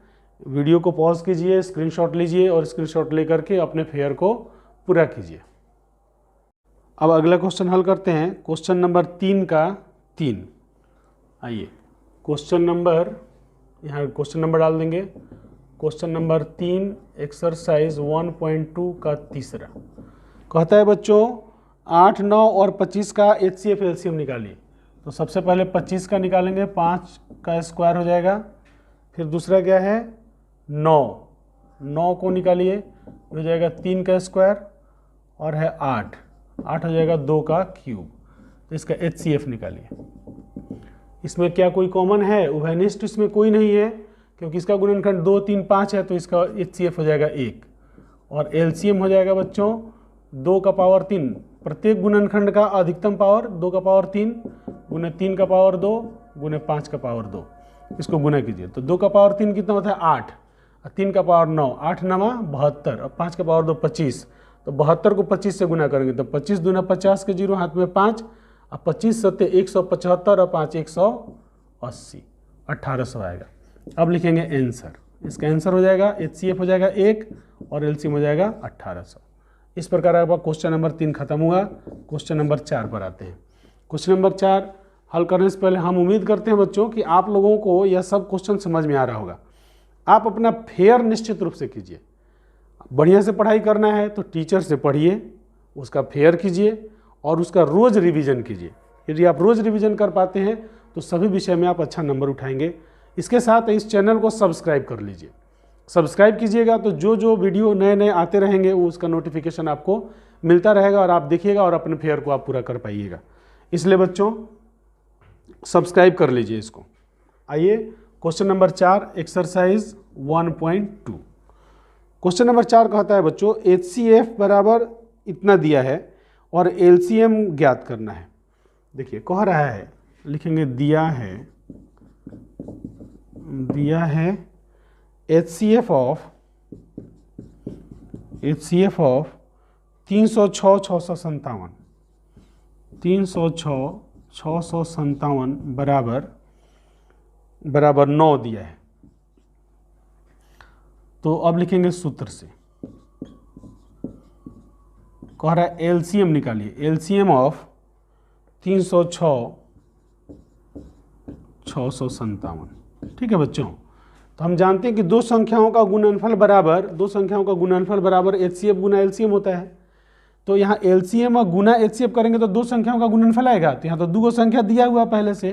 वीडियो को पॉज कीजिए, स्क्रीनशॉट लीजिए और स्क्रीनशॉट लेकर के अपने फेयर को पूरा कीजिए। अब अगला क्वेश्चन हल करते हैं, क्वेश्चन नंबर 3 का 3। आइए क्वेश्चन नंबर, यहाँ क्वेश्चन नंबर डाल देंगे। क्वेश्चन नंबर 3 एक्सरसाइज 1.2 का तीसरा कहता है बच्चों 8 9 और 25 का HCF LCM निकालिए। तो सबसे पहले 25 का निकालेंगे, 5 का स्क्वायर हो जाएगा। फिर दूसरा क्या है 9 को निकालिए, हो जाएगा 3 का स्क्वायर, और है 8 हो जाएगा 2 का क्यूब। तो इसका HCF निकालिए। इसमें क्या कोई कॉमन है, उभयनिष्ठ इसमें कोई नहीं है, क्योंकि इसका गुणनखंड 2 3 5 है, तो इसका HCF हो जाएगा 1। और LCM हो जाएगा बच्चों 2 का पावर 3, प्रत्येक गुणनखंड का अधिकतम पावर 2 का पावर 3 गुने 3 का पावर 2 गुने 5 का पावर 2, इसको गुना कीजिए। तो 2 का पावर 3 कितना होता है 8, और 3 का पावर 9, 8 9 72, और 5 का पावर 2 25, तो 72 को 25 से गुना करेंगे तो 25 दूना 50 के 0 हाथ में 5, और 25 7 175, और 5 180, 1800 आएगा। अब लिखेंगे आंसर। इसका आंसर हो जाएगा HCF हो जाएगा 1 और LCM हो जाएगा 1800। इस प्रकार आपका क्वेश्चन नंबर 3 खत्म हुआ। क्वेश्चन नंबर 4 पर आते हैं। क्वेश्चन नंबर 4 हल करने से पहले हम उम्मीद करते हैं बच्चों कि आप लोगों को यह सब क्वेश्चन समझ में आ रहा होगा। आप अपना फेयर निश्चित रूप से कीजिए। बढ़िया से पढ़ाई करना है तो टीचर से पढ़िए, उसका फेयर कीजिए और उसका रोज़ रिवीजन कीजिए। यदि आप रोज़ रिवीजन कर पाते हैं तो सभी विषय में आप अच्छा नंबर उठाएंगे। इसके साथ इस चैनल को सब्सक्राइब कर लीजिए। सब्सक्राइब कीजिएगा तो जो वीडियो नए नए आते रहेंगे वो उसका नोटिफिकेशन आपको मिलता रहेगा और आप देखिएगा और अपने फेयर को आप पूरा कर पाइएगा। इसलिए बच्चों सब्सक्राइब कर लीजिए इसको। आइए question number 4 exercise 1.2। Question number 4 कहता है बच्चों HCF बराबर इतना दिया है और LCM ज्ञात करना है। देखिए कह रहा है, लिखेंगे दिया है HCF ऑफ 306 657 306 657 बराबर 9 दिया है। तो अब लिखेंगे सूत्र से, कह रहा है LCM निकालिए। LCM of 306 657। ठीक है बच्चों, तो हम जानते हैं कि दो संख्याओं का गुणनफल बराबर HCF गुना LCM होता है। तो यहाँ LCM और गुना HCF करेंगे तो दो संख्याओं का गुणनफल आएगा। तो यहाँ तो दो संख्या दिया हुआ पहले से,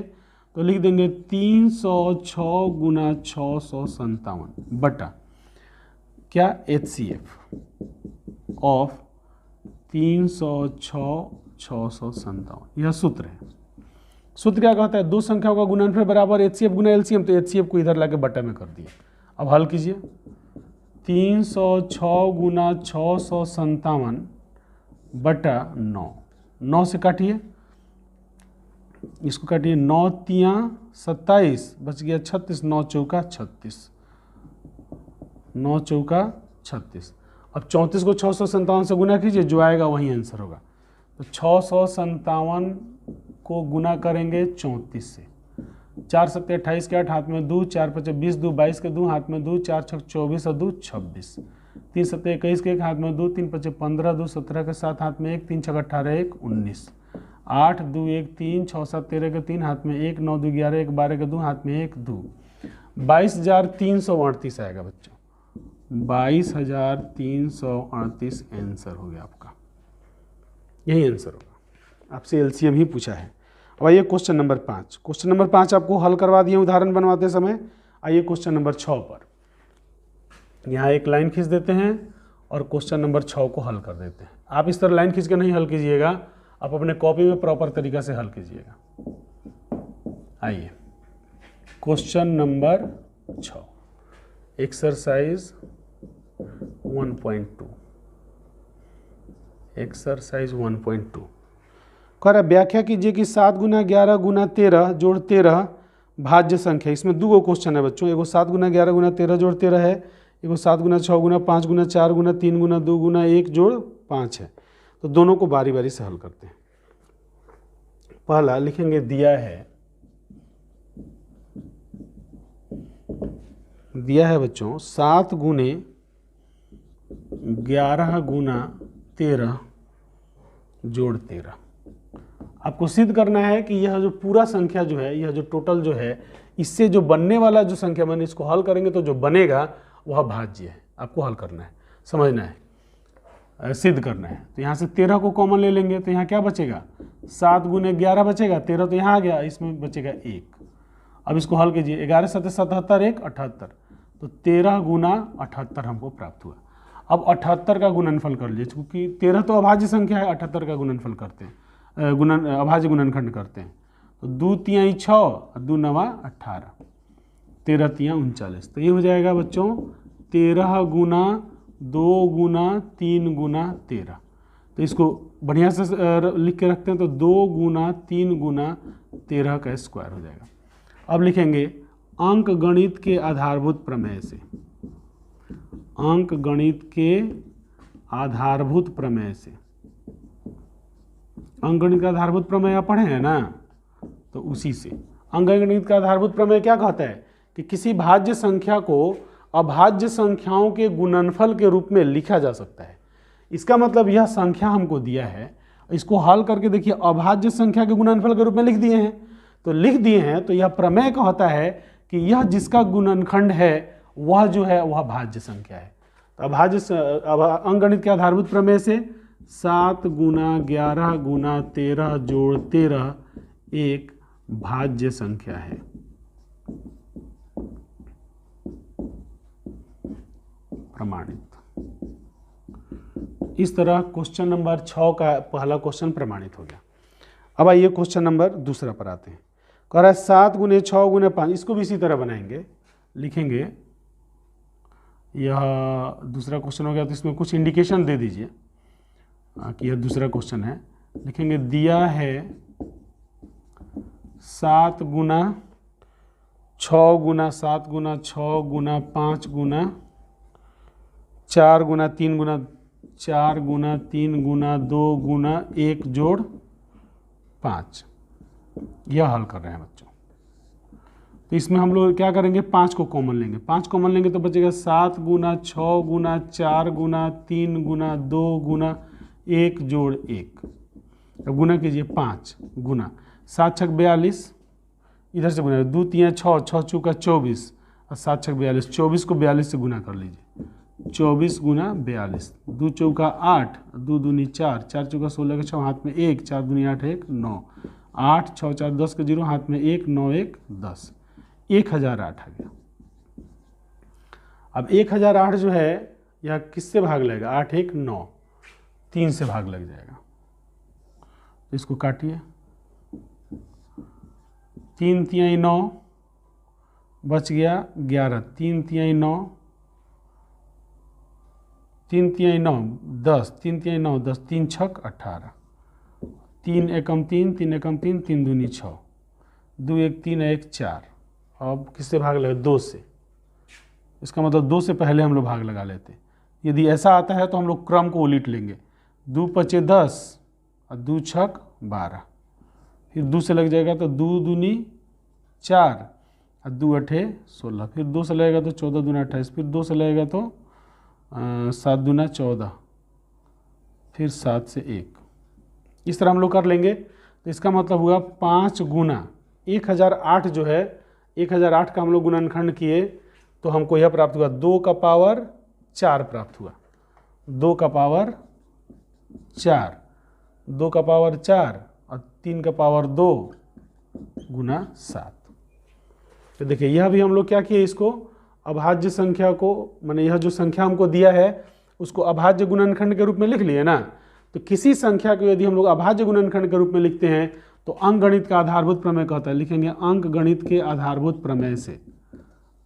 तो लिख देंगे 306 गुना 657 बटा क्या HCF ऑफ 306 657। यह सूत्र है। सूत्र क्या कहता है, दो संख्याओं का गुणनफल बराबर HCF गुना LCM। तो HCF को इधर लाके बटा में कर दिया। अब हल कीजिए। 306 गुना 657 बटा 9, 9 से काटिए, इसको काटिए, 9 तियाँ 27, बच गया 36, 9 चौका 36, 9 चौका 36। अब 34 को 657 से गुना कीजिए, जो आएगा वही आंसर होगा। तो 657 को गुना करेंगे 34 से, 4 सत्ते 28 के 8 हाथ में 2, 4 पचे 20 2, 22 के 2 हाथ में 2, 4 छक 24 और 2 26, 3 सत्ते 21 के 1 हाथ में 2, 3 पचे 15 2, 17 के 7 हाथ में 1, 3 छक 18 1 19, 8 2 1 3, 6 7 13 के 3 हाथ में 1, 9 2 11 1, 12 के 2 हाथ में 1 2, 22,338 आएगा बच्चों, 22,338 आंसर हो गया आपका, यही आंसर होगा। आपसे एलसीएम ही पूछा है। अब आइए क्वेश्चन नंबर 5, क्वेश्चन नंबर 5 आपको हल करवा दिए उदाहरण बनवाते समय। आइए क्वेश्चन नंबर 6 पर, यहाँ एक लाइन खींच देते हैं और क्वेश्चन नंबर 6 को हल कर देते हैं। आप इस तरह लाइन खींच के नहीं हल कीजिएगा, आप अपने कॉपी में प्रॉपर तरीका से हल कीजिएगा। आइए क्वेश्चन नंबर 6, एक्सरसाइज 1.2, एक्सरसाइज 1.2 कह रहा है व्याख्या कीजिए कि 7 गुना 11 गुना 13 जोड़ 13 भाज्य संख्या। इसमें दो क्वेश्चन है बच्चों, एगो 7 गुना 11 गुना 13 जोड़ 13 है, एगो 7 गुना 6 गुना 5 गुना 4 गुना 3 गुना 2 गुना 1 जोड़ 5 है। तो दोनों को बारी बारी से हल करते हैं। पहला लिखेंगे, दिया है बच्चों 7 गुने 11 गुना 13 जोड़ 13। आपको सिद्ध करना है कि यह जो पूरा संख्या जो है, यह जो टोटल जो है, इससे जो बनने वाला जो संख्या मैंने इसको हल करेंगे तो जो बनेगा वह भाज्य है। आपको हल करना है, समझना है, सिद्ध करना है। तो यहाँ से 13 को कॉमन ले लेंगे तो यहाँ क्या बचेगा, 7 गुने 11 बचेगा, 13 तो यहाँ आ गया, इसमें बचेगा 1। अब इसको हल कीजिए, 11 7 77 1 78, तो 13 गुना 78 हमको प्राप्त हुआ। अब 78 का गुणनफल कर लीजिए, क्योंकि 13 तो अभाज्य संख्या है, 78 का गुणनफल करते हैं, अभाज्य गुणनखंड करते हैं। तो 2 तियाँ 6 और 2 नवा 18, 13 तियाँ 39। तो ये हो जाएगा बच्चों 13 गुना 2 गुना 3 गुना 13। तो इसको बढ़िया से लिख के रखते हैं, तो 2 गुना 3 गुना 13 का स्क्वायर हो जाएगा। अब लिखेंगे अंक गणित के आधारभूत प्रमेय से, अंक गणित के आधारभूत प्रमेय से, अंकगणित का आधारभूत प्रमेय आप पढ़े हैं ना, तो उसी से। अंकगणित का आधारभूत प्रमेय क्या कहता है कि किसी भाज्य संख्या को अभाज्य संख्याओं के गुणनफल के रूप में लिखा जा सकता है। इसका मतलब यह संख्या हमको दिया है, इसको हल करके देखिए अभाज्य संख्या के गुणनफल के रूप में लिख दिए हैं। तो लिख दिए हैं तो यह प्रमेय कहता है कि यह जिसका गुणनखंड है वह जो है वह भाज्य संख्या है। तो अंकगणित के आधारभूत प्रमेय से 7 गुना 11 गुना 13 जोड़ 13 एक भाज्य संख्या है। प्रमाणित। इस तरह क्वेश्चन नंबर 6 का पहला क्वेश्चन प्रमाणित हो गया। अब आइए क्वेश्चन नंबर दूसरा पर आते हैं। कह रहा है 7 गुने 6 गुने 5, इसको भी इसी तरह बनाएंगे, लिखेंगे। यह दूसरा क्वेश्चन हो गया, तो इसमें कुछ इंडिकेशन दे दीजिए कि यह दूसरा क्वेश्चन है। लिखेंगे दिया है 7 गुना 6 गुना 7 गुना 6 गुना 5 गुना 4 गुना 3 गुना 4 गुना 3 गुना 2 गुना 1 जोड़ 5, यह हल कर रहे हैं बच्चों। तो इसमें हम लोग क्या करेंगे, 5 को कॉमन लेंगे। 5 कॉमन लेंगे तो बचेगा 7 गुना 6 गुना 4 गुना 3 गुना 2 गुना 1 जोड़ 1। अब गुना कीजिए, 5 गुना 7 छक 42, इधर से गुना 2 तियाँ 6, 6 चौका 24 और 7 छक 42, 24 को 42 से गुना कर लीजिए, 24 गुना 42, 2 चौका 8, 2 दूनी 4, 4 चौका 16 के 6 हाथ में 1, 4 दूनी 8 1 9, 8 6 4 10 के 0 हाथ में 1, 9 1 10, 1008 आ गया। अब 1008 जो है यह किससे भाग लगेगा, 8 1 9, 3 से भाग लग जाएगा। इसको काटिए, 3 तियाई 9, बच गया 11, 3 तियाई 9, 3 तिहाई 9 10, 3 तिहाई 9 10, 3 छक 18, 3 एकम 3, 3 एकम 3, 3 दूनी 6, 2 1 3 1 4। अब किससे भाग लगे? 2 से। इसका मतलब 2 से पहले हम लोग भाग लगा लेते। यदि ऐसा आता है तो हम लोग क्रम को उलट लेंगे। 2 पचे 10 और 2 छक 12, फिर 2 से लग जाएगा तो 2 दूनी 4 और 2 अठे 16, फिर 2 से लगेगा तो 14 दूना 28, फिर 2 से लगेगा तो 7 दूना 14, फिर 7 से 1। इस तरह हम लोग कर लेंगे। तो इसका मतलब हुआ 5 गुना 1008 जो है, 1008 का हम लोग गुणनखंड किए तो हमको यह प्राप्त हुआ 2 का पावर 4 प्राप्त हुआ। 2 का पावर 4, 2 का पावर 4 और 3 का पावर 2 गुना 7। तो देखिए यह भी हम लोग क्या किए, इसको अभाज्य संख्या को, माने यह जो संख्या हमको दिया है उसको अभाज्य गुणनखंड के रूप में लिख लिए ना। तो किसी संख्या को यदि हम लोग अभाज्य गुणनखंड के रूप में लिखते हैं तो अंकगणित का आधारभूत प्रमेय कहता है, लिखेंगे अंकगणित के आधारभूत प्रमेय से,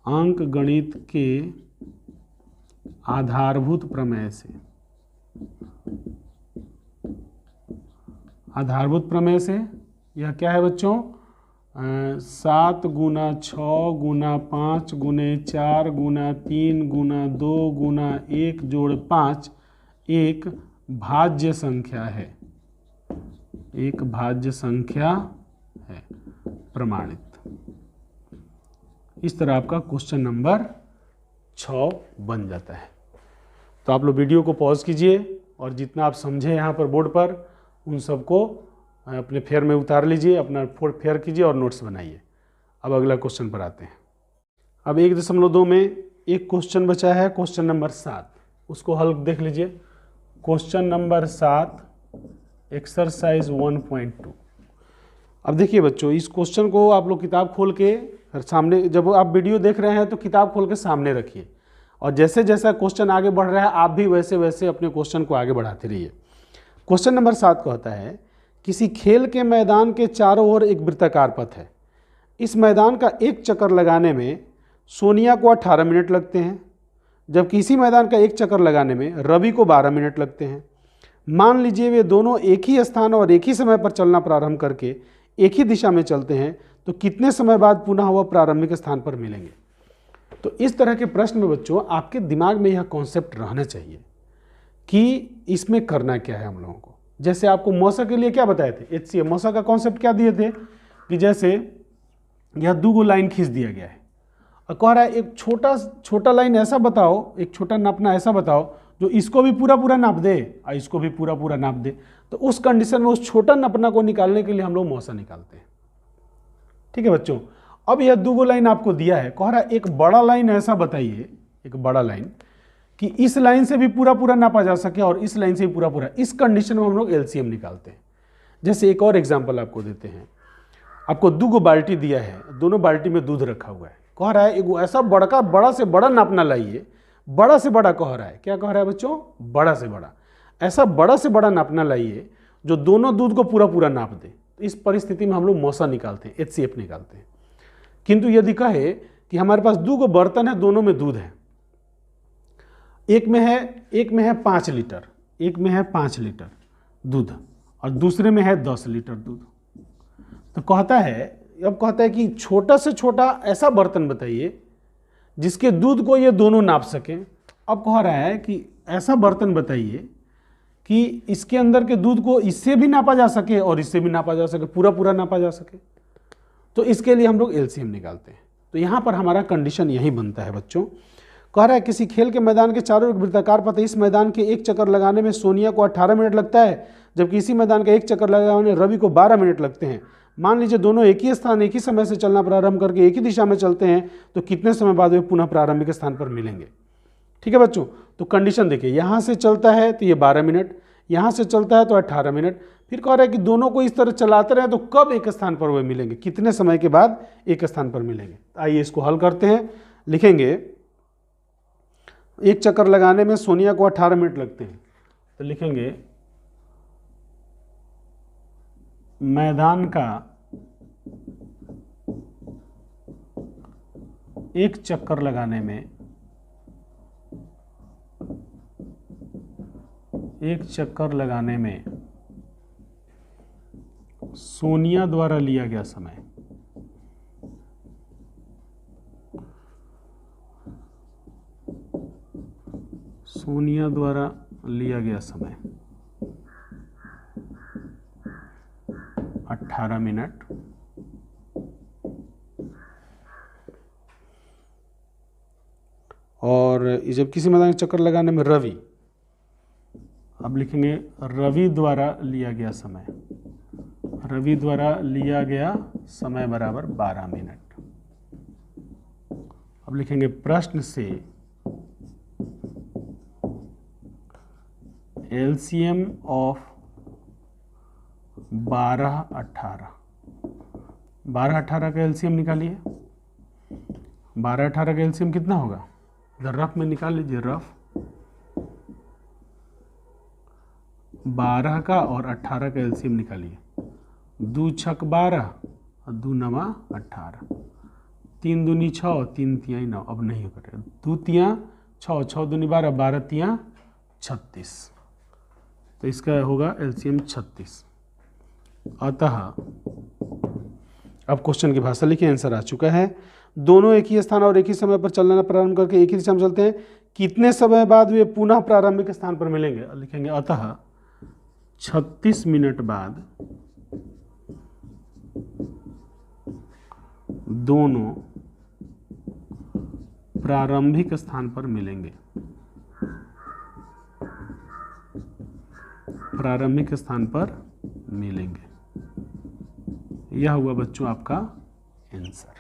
अंकगणित के आधारभूत प्रमेय से, आधारभूत प्रमेय से यह क्या है बच्चों? 7 गुना 6 गुना 5 गुने 4 गुना 3 गुना 2 गुना 1 जोड़ 5 एक भाज्य संख्या है, एक भाज्य संख्या है प्रमाणित। इस तरह आपका क्वेश्चन नंबर 6 बन जाता है। तो आप लोग वीडियो को पॉज कीजिए और जितना आप समझे यहाँ पर बोर्ड पर उन सबको अपने फेयर में उतार लीजिए, अपना फेयर कीजिए और नोट्स बनाइए। अब अगला क्वेश्चन पर आते हैं। अब 1.2 में एक क्वेश्चन बचा है, क्वेश्चन नंबर 7, उसको हल देख लीजिए। Question number 7 exercise 1.2। अब देखिए बच्चों, इस क्वेश्चन को आप लोग किताब खोल के सामने, जब आप वीडियो देख रहे हैं तो किताब खोल के सामने रखिए और जैसे जैसा क्वेश्चन आगे बढ़ रहा है आप भी वैसे वैसे अपने क्वेश्चन को आगे बढ़ाते रहिए। क्वेश्चन नंबर 7 कहता है, किसी खेल के मैदान के चारों ओर एक वृत्ताकार पथ है। इस मैदान का एक चक्कर लगाने में सोनिया को 18 मिनट लगते हैं, जबकि इसी मैदान का एक चक्कर लगाने में रवि को 12 मिनट लगते हैं। मान लीजिए वे दोनों एक ही स्थान और एक ही समय पर चलना प्रारंभ करके एक ही दिशा में चलते हैं, तो कितने समय बाद पुनः वह प्रारंभिक स्थान पर मिलेंगे? तो इस तरह के प्रश्न में बच्चों आपके दिमाग में यह कॉन्सेप्ट रहना चाहिए कि इसमें करना क्या है हम लोगों को। जैसे आपको मौसा के लिए क्या बताए थे, HCF मौसा का कॉन्सेप्ट क्या दिए थे कि जैसे यह 2 लाइन खींच दिया गया है और कह रहा है एक छोटा लाइन ऐसा बताओ, एक छोटा नापना ऐसा बताओ जो इसको भी पूरा नाप दे और इसको भी पूरा नाप दे। तो उस कंडीशन में उस छोटा नापना को निकालने के लिए हम लोग मौसा निकालते हैं। ठीक है बच्चों, अब यह 2 लाइन आपको दिया है, कह रहा है एक बड़ा लाइन ऐसा बताइए, एक बड़ा लाइन कि इस लाइन से भी पूरा नापा जा सके और इस लाइन से भी पूरा। इस कंडीशन में हम लोग LCM निकालते हैं। जैसे एक और एग्जांपल आपको देते हैं, आपको 2 बाल्टी दिया है, दोनों बाल्टी में दूध रखा हुआ है, कह रहा है एक ऐसा बड़ा से बड़ा नापना लाइए, बड़ा से बड़ा कह रहा है, क्या कह रहा है बच्चों? बड़ा से बड़ा, ऐसा बड़ा से बड़ा नापना लाइए जो दोनों दूध को पूरा नाप दे। तो इस परिस्थिति में हम लोग मौसा निकालते हैं, HCF निकालते हैं। किंतु यदि कहे कि हमारे पास 2 बर्तन है, दोनों में दूध है, एक में है 5 लीटर, एक में है 5 लीटर दूध और दूसरे में है 10 लीटर दूध। तो कहता है कि छोटा से छोटा ऐसा बर्तन बताइए जिसके दूध को ये दोनों नाप सकें। अब कह रहा है कि ऐसा बर्तन बताइए कि इसके अंदर के दूध को इससे भी नापा जा सके और इससे भी नापा जा सके, पूरा नापा जा सके। तो इसके लिए हम लोग LCM निकालते हैं। तो यहाँ पर हमारा कंडीशन यही बनता है बच्चों। कह रहा है किसी खेल के मैदान के चारों ओर वृत्ताकार पथ है, इस मैदान के एक चक्कर लगाने में सोनिया को 18 मिनट लगता है, जबकि इसी मैदान का एक चक्कर लगाने में रवि को 12 मिनट लगते हैं। मान लीजिए दोनों एक ही स्थान एक ही समय से चलना प्रारंभ करके एक ही दिशा में चलते हैं, तो कितने समय बाद वे पुनः प्रारंभिक स्थान पर मिलेंगे? ठीक है बच्चों, तो कंडीशन देखिए, यहाँ से चलता है तो ये 12 मिनट, यहाँ से चलता है तो 18 मिनट, फिर कह रहा है कि दोनों को इस तरह चलाते रहे तो कब एक स्थान पर वे मिलेंगे, कितने समय के बाद एक स्थान पर मिलेंगे। आइए इसको हल करते हैं। लिखेंगे एक चक्कर लगाने में सोनिया को 18 मिनट लगते हैं, तो लिखेंगे मैदान का एक चक्कर लगाने में एक चक्कर लगाने में सोनिया द्वारा लिया गया समय, सोनिया द्वारा लिया गया समय 18 मिनट। और जब किसी मैदान के चक्कर लगाने में रवि, अब लिखेंगे रवि द्वारा लिया गया समय, रवि द्वारा लिया गया समय बराबर 12 मिनट। अब लिखेंगे प्रश्न से एलसीएम ऑफ 12-18, 12-18 का एलसीएम निकालिए। 12-18 का एलसीएम कितना होगा, इधर रफ में निकाल लीजिए, रफ 12 का और 18 का एलसीएम निकालिए। 2 छक 12 और 2 नवा 18, 3 दूनी 6, 3 तियाई 9, अब नहीं हो करेगा, 2 तियाँ 6, 6 दूनी 12, 12 तियाँ 36, तो इसका होगा एलसीएम 36। अतः अब क्वेश्चन की भाषा लिखिए, आंसर आ चुका है। दोनों एक ही स्थान और एक ही समय पर चलना प्रारंभ करके एक ही दिशा में चलते हैं, कितने समय बाद वे पुनः प्रारंभिक स्थान पर मिलेंगे। लिखेंगे अतः 36 मिनट बाद दोनों प्रारंभिक स्थान पर मिलेंगे, प्रारंभिक स्थान पर मिलेंगे। यह हुआ बच्चों आपका आंसर।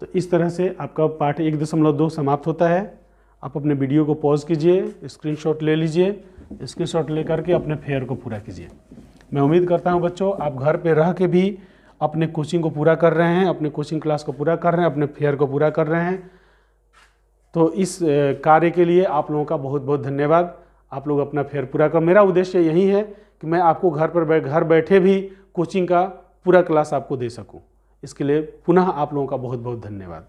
तो इस तरह से आपका पाठ 1.2 समाप्त होता है। आप अपने वीडियो को पॉज कीजिए, स्क्रीनशॉट ले लीजिए, स्क्रीनशॉट लेकर के अपने फेयर को पूरा कीजिए। मैं उम्मीद करता हूं बच्चों आप घर पे रह के भी अपने कोचिंग को पूरा कर रहे हैं, अपने कोचिंग क्लास को पूरा कर रहे हैं, अपने फेयर को पूरा कर रहे हैं। तो इस कार्य के लिए आप लोगों का बहुत बहुत धन्यवाद। आप लोग अपना फेयर पूरा कर, मेरा उद्देश्य यही है कि मैं आपको घर बैठे भी कोचिंग का पूरा क्लास आपको दे सकूं। इसके लिए पुनः आप लोगों का बहुत बहुत धन्यवाद।